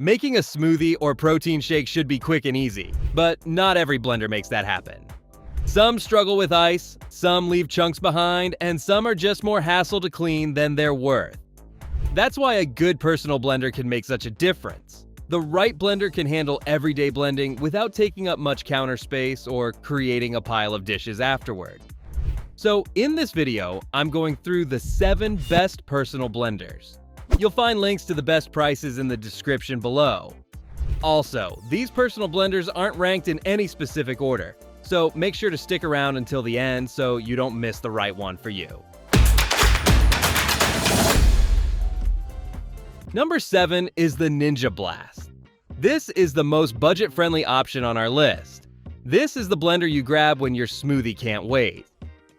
Making a smoothie or protein shake should be quick and easy, but not every blender makes that happen. Some struggle with ice, some leave chunks behind, and some are just more hassle to clean than they're worth. That's why a good personal blender can make such a difference. The right blender can handle everyday blending without taking up much counter space or creating a pile of dishes afterward. So in this video, I'm going through the 7 best personal blenders. You'll find links to the best prices in the description below. Also, these personal blenders aren't ranked in any specific order, so make sure to stick around until the end so you don't miss the right one for you. Number 7 is the Ninja Blast. This is the most budget-friendly option on our list. This is the blender you grab when your smoothie can't wait.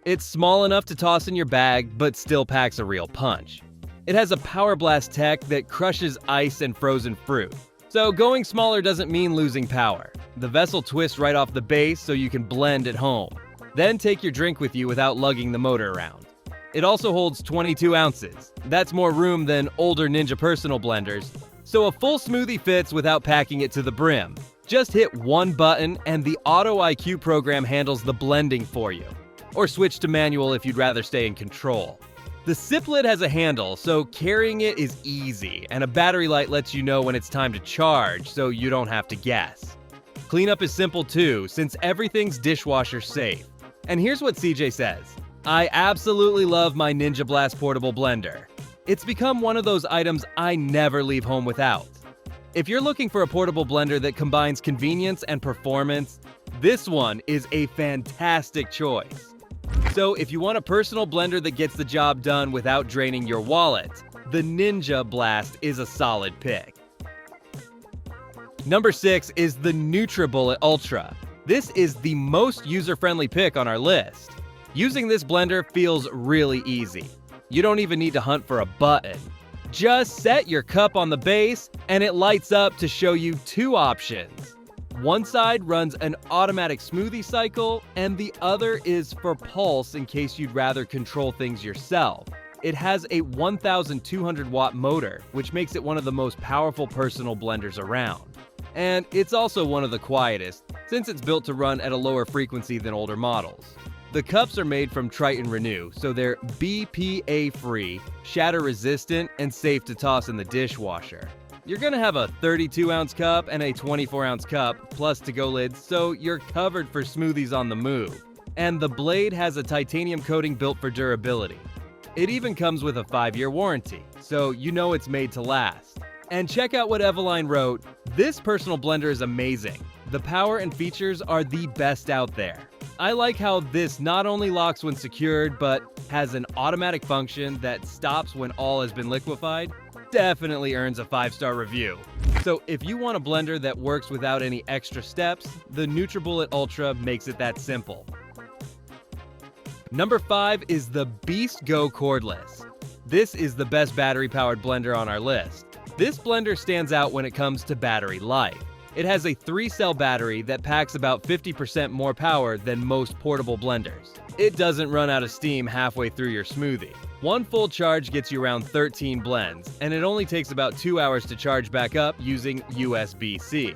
It's small enough to toss in your bag, but still packs a real punch. It has a power blast tech that crushes ice and frozen fruit. So going smaller doesn't mean losing power. The vessel twists right off the base so you can blend at home. Then take your drink with you without lugging the motor around. It also holds 22 ounces. That's more room than older Ninja personal blenders. So a full smoothie fits without packing it to the brim. Just hit one button and the Auto IQ program handles the blending for you. Or switch to manual if you'd rather stay in control. The sip lid has a handle, so carrying it is easy, and a battery light lets you know when it's time to charge, so you don't have to guess. Cleanup is simple too, since everything's dishwasher safe. And here's what CJ says: I absolutely love my Ninja Blast portable blender. It's become one of those items I never leave home without. If you're looking for a portable blender that combines convenience and performance, this one is a fantastic choice. So if you want a personal blender that gets the job done without draining your wallet, the Ninja Blast is a solid pick. Number 6 is the NutriBullet Ultra. This is the most user-friendly pick on our list. Using this blender feels really easy. You don't even need to hunt for a button. Just set your cup on the base and it lights up to show you 2 options. One side runs an automatic smoothie cycle, and the other is for pulse in case you'd rather control things yourself. It has a 1,200 watt motor, which makes it one of the most powerful personal blenders around. And it's also one of the quietest, since it's built to run at a lower frequency than older models. The cups are made from Triton Renew, so they're BPA-free, shatter-resistant, and safe to toss in the dishwasher. You're gonna have a 32-ounce cup and a 24-ounce cup, plus to-go lids, so you're covered for smoothies on the move. And the blade has a titanium coating built for durability. It even comes with a 5-year warranty, so you know it's made to last. And check out what Eveline wrote: this personal blender is amazing. The power and features are the best out there. I like how this not only locks when secured, but has an automatic function that stops when all has been liquefied. Definitely earns a 5-star review. So if you want a blender that works without any extra steps, the NutriBullet Ultra makes it that simple. Number 5 is the Beast Go Cordless. This is the best battery-powered blender on our list. This blender stands out when it comes to battery life. It has a 3-cell battery that packs about 50% more power than most portable blenders. It doesn't run out of steam halfway through your smoothie. One full charge gets you around 13 blends, and it only takes about 2 hours to charge back up using USB-C.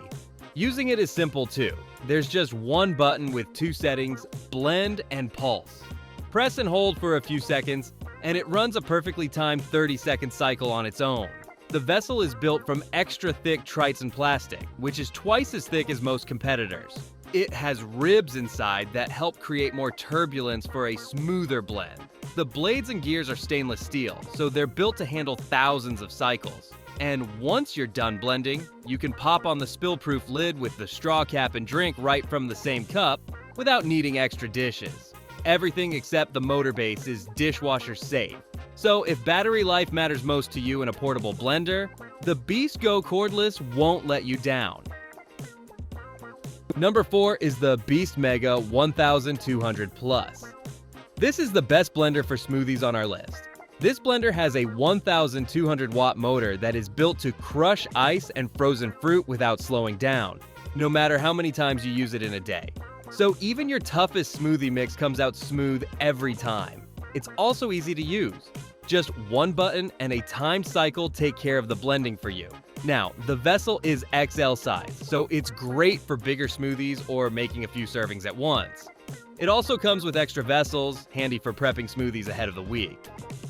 Using it is simple too. There's just one button with 2 settings: blend and pulse. Press and hold for a few seconds, and it runs a perfectly timed 30-second cycle on its own. The vessel is built from extra thick Triton plastic, which is twice as thick as most competitors. It has ribs inside that help create more turbulence for a smoother blend. The blades and gears are stainless steel, so they're built to handle thousands of cycles. And once you're done blending, you can pop on the spill-proof lid with the straw cap and drink right from the same cup without needing extra dishes. Everything except the motor base is dishwasher safe. So if battery life matters most to you in a portable blender, the Beast Go Cordless won't let you down. Number 4 is the Beast Mega 1200 Plus. This is the best blender for smoothies on our list. This blender has a 1,200 watt motor that is built to crush ice and frozen fruit without slowing down, no matter how many times you use it in a day. So even your toughest smoothie mix comes out smooth every time. It's also easy to use. Just one button and a timed cycle take care of the blending for you. Now, the vessel is XL size, so it's great for bigger smoothies or making a few servings at once. It also comes with extra vessels, handy for prepping smoothies ahead of the week.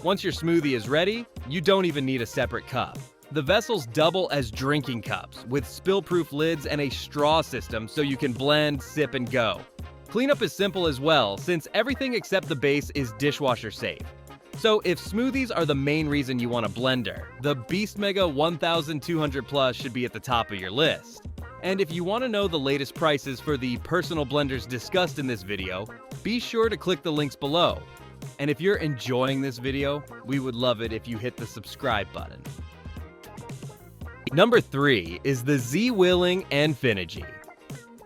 Once your smoothie is ready, you don't even need a separate cup. The vessels double as drinking cups, with spill-proof lids and a straw system so you can blend, sip, and go. Cleanup is simple as well, since everything except the base is dishwasher safe. So if smoothies are the main reason you want a blender, the Beast Mega 1200 Plus should be at the top of your list. And if you want to know the latest prices for the personal blenders discussed in this video, be sure to click the links below. And if you're enjoying this video, we would love it if you hit the subscribe button. Number 3 is the Z-Willing Infinity.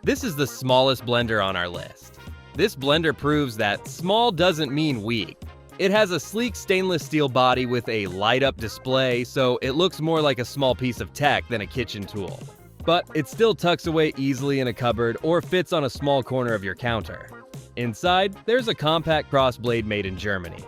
This is the smallest blender on our list. This blender proves that small doesn't mean weak. It has a sleek stainless steel body with a light-up display, so it looks more like a small piece of tech than a kitchen tool. But it still tucks away easily in a cupboard or fits on a small corner of your counter. Inside, there's a compact cross blade made in Germany.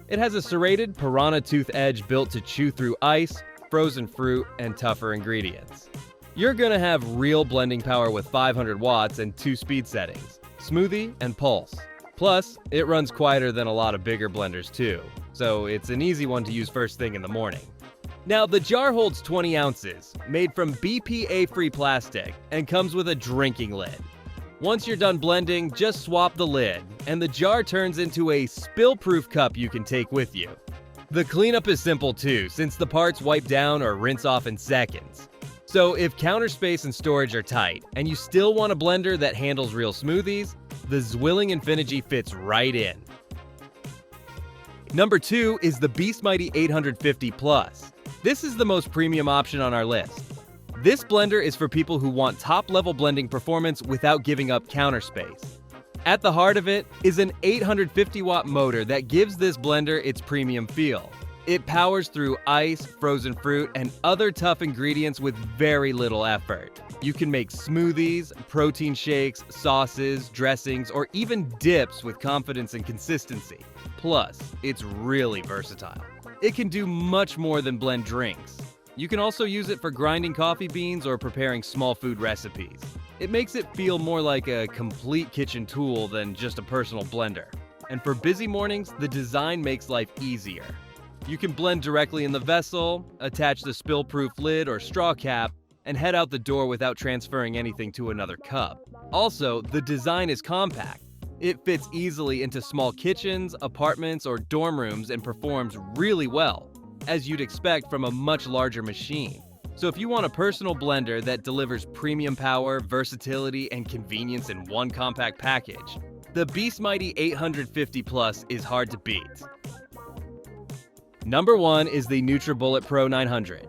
It has a serrated piranha tooth edge built to chew through ice, frozen fruit, and tougher ingredients. You're gonna have real blending power with 500 watts and 2 speed settings, smoothie and pulse. Plus, it runs quieter than a lot of bigger blenders too, so it's an easy one to use first thing in the morning. Now, the jar holds 20 ounces, made from BPA-free plastic, and comes with a drinking lid. Once you're done blending, just swap the lid, and the jar turns into a spill-proof cup you can take with you. The cleanup is simple too, since the parts wipe down or rinse off in seconds. So if counter space and storage are tight, and you still want a blender that handles real smoothies, the Z-Willing Infinity fits right in. Number 2 is the Beast Mighty 850 Plus. This is the most premium option on our list. This blender is for people who want top-level blending performance without giving up counter space. At the heart of it is an 850-watt motor that gives this blender its premium feel. It powers through ice, frozen fruit, and other tough ingredients with very little effort. You can make smoothies, protein shakes, sauces, dressings, or even dips with confidence and consistency. Plus, it's really versatile. It can do much more than blend drinks. You can also use it for grinding coffee beans or preparing small food recipes. It makes it feel more like a complete kitchen tool than just a personal blender. And for busy mornings, the design makes life easier. You can blend directly in the vessel, attach the spill-proof lid or straw cap, and head out the door without transferring anything to another cup. Also, the design is compact. It fits easily into small kitchens, apartments, or dorm rooms and performs really well, as you'd expect from a much larger machine. So if you want a personal blender that delivers premium power, versatility, and convenience in one compact package, the Beast Mighty 850 Plus is hard to beat. Number 1 is the NutriBullet Pro 900.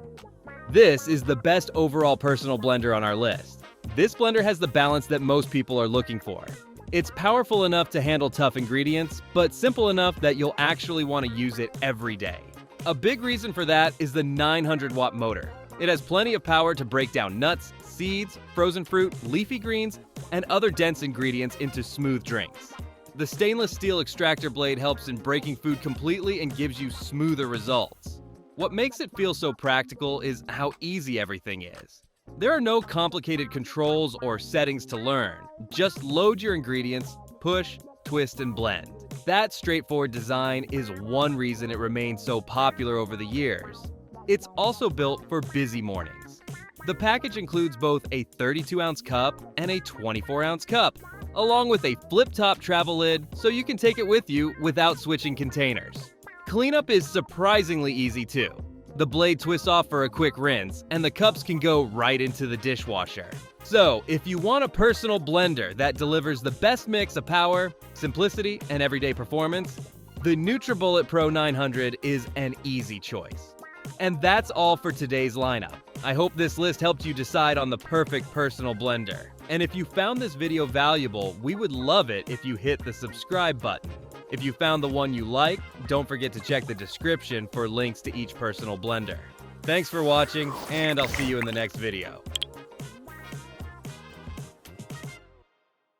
This is the best overall personal blender on our list. This blender has the balance that most people are looking for. It's powerful enough to handle tough ingredients, but simple enough that you'll actually want to use it every day. A big reason for that is the 900-watt motor. It has plenty of power to break down nuts, seeds, frozen fruit, leafy greens, and other dense ingredients into smooth drinks. The stainless steel extractor blade helps in breaking food completely and gives you smoother results. What makes it feel so practical is how easy everything is. There are no complicated controls or settings to learn. Just load your ingredients, push, twist, and blend. That straightforward design is one reason it remains so popular over the years. It's also built for busy mornings. The package includes both a 32-ounce cup and a 24-ounce cup, along with a flip-top travel lid so you can take it with you without switching containers. Cleanup is surprisingly easy too. The blade twists off for a quick rinse, and the cups can go right into the dishwasher. So, if you want a personal blender that delivers the best mix of power, simplicity, and everyday performance, the NutriBullet Pro 900 is an easy choice. And that's all for today's lineup. I hope this list helped you decide on the perfect personal blender. And if you found this video valuable, we would love it if you hit the subscribe button. If you found the one you like, don't forget to check the description for links to each personal blender. Thanks for watching, and I'll see you in the next video.